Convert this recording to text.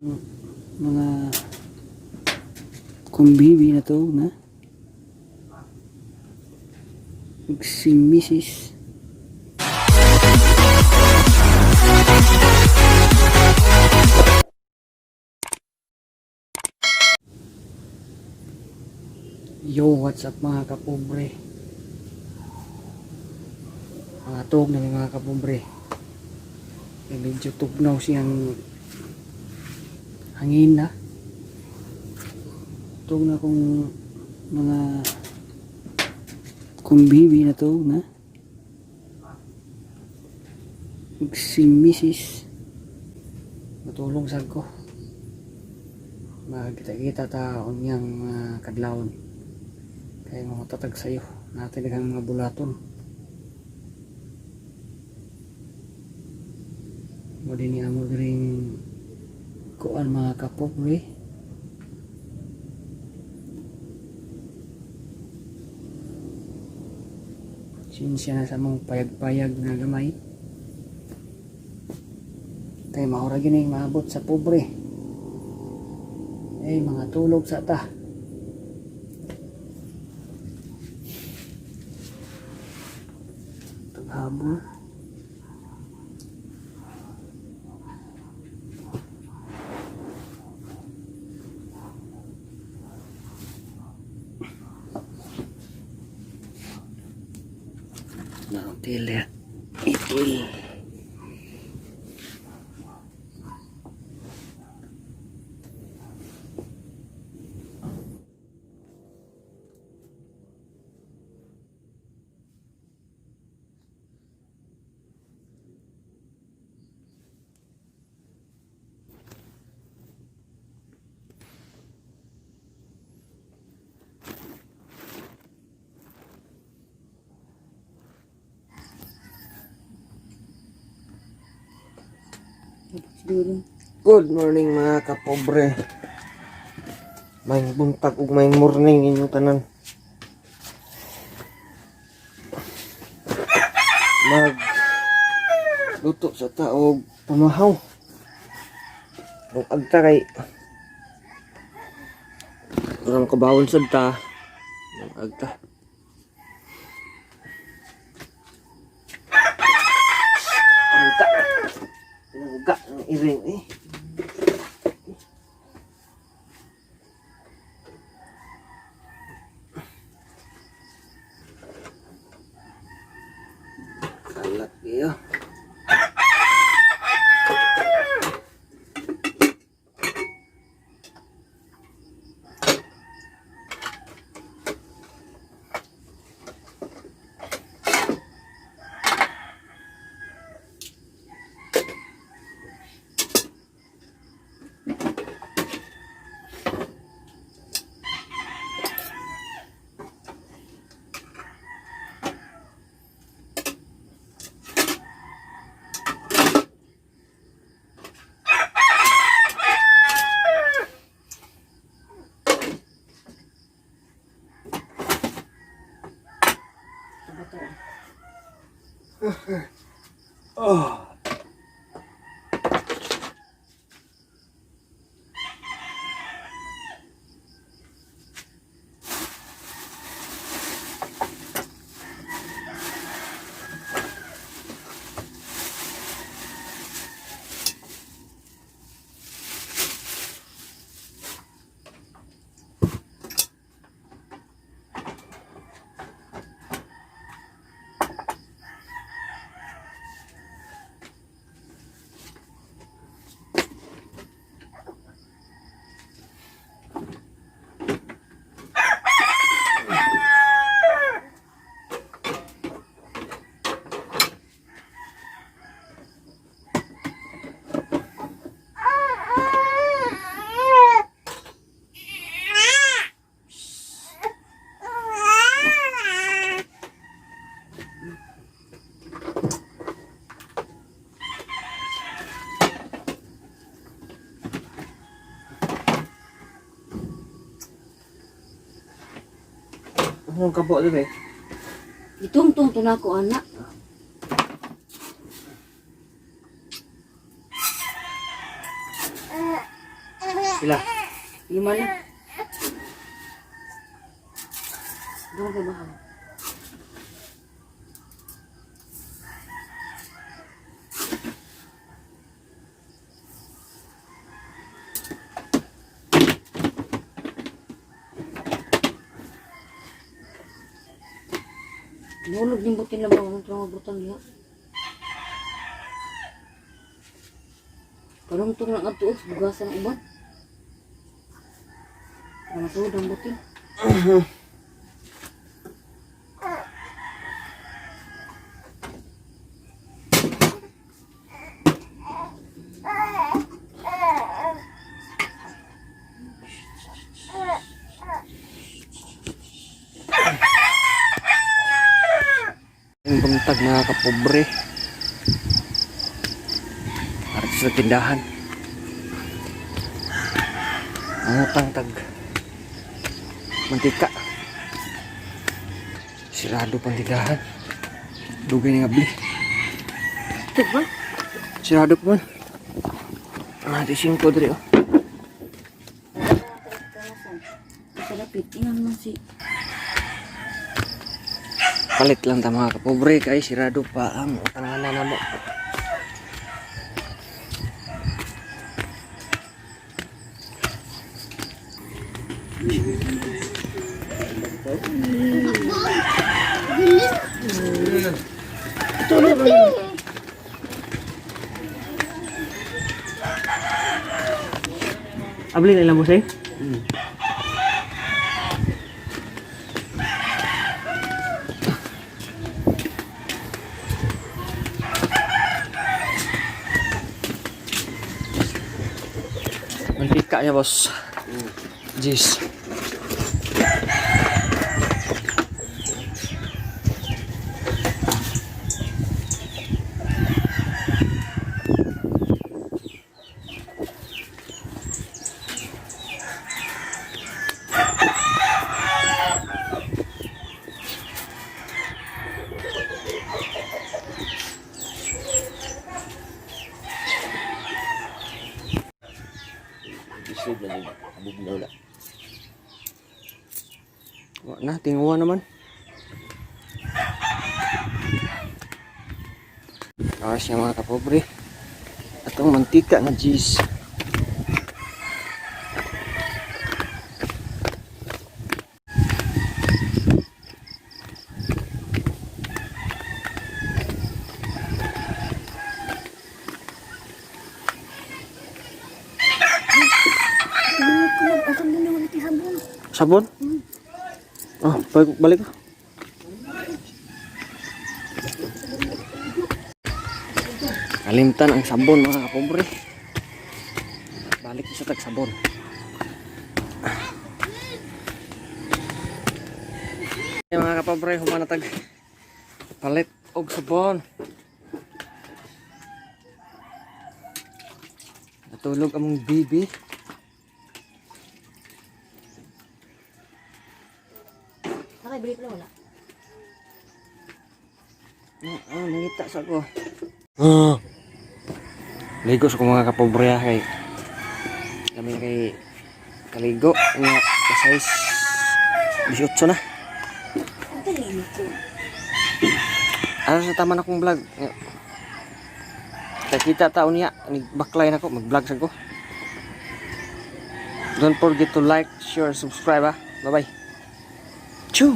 Mga kumbibi na to na si Mrs. Yo, what's up mga kapobre, mga tog na mga kapobre. Medyo tugnaw siyang hangin na tug na kung mga kumbibi na to na si Mrs. matulong sad ko magkita-kita taon niyang kadlawon kaya mga tatag sayo natin daghang mga bulaton mo din niya mo ring kuan mga kapobre. Sinsya na sa mong payag-payag na gamay kay maura gini maabot sa pobre mga tulog sa ta taghabo na hotel ito Good morning mga kapobre. May buntag ug may morning inyong tanan. Mag luto sa taog pamahaw. Nung agta kay urang kabawon sad ta. Nung agta. Agta. Pinangga ng iring kalat dia. Oh. Anong kabo din Itungtong to na ko anak. Pila. 5 lang. Doon ka ba? Nulog din butin lang ba ang butang niya? Parang itong lang ito, bugasan ng uban. Parang ito, ang butin. Yung buntag mga kapobre. Arat sa tindahan. Ang utang tag mantika. Sirado pang tindahan. Dugay nga bli. Ito ba? Sirado pa man. Di 5 diri oh. Sarapit, tingnan mo si... Palit lang ta mga kapobre kay sirado pa ang utanganan na mo. Abli na ilang mo say? Mantika ya bos. Jis. Isip na din. Abog na wala. Wa na tinguwa naman. Awas siya mga kapobre. Atong mantika nga jis. Sabon? Oh, balik ko. Kalimtan ang sabon mga kapobre. Balik sa tag sabon. Mga kapobre, humanatag palit og sabon. Natulog among bibi. Nakay-break na wala. Nangita sa ko. Ligo sa ko mga kapobre kay kami kay kaligo nga size 18 na. Ang talino ko. Ano sa tama na kong vlog? Kita taon niya, backline ako, mag-vlog sa ko. Don't forget to like, share, subscribe ha. Bye bye. Choo!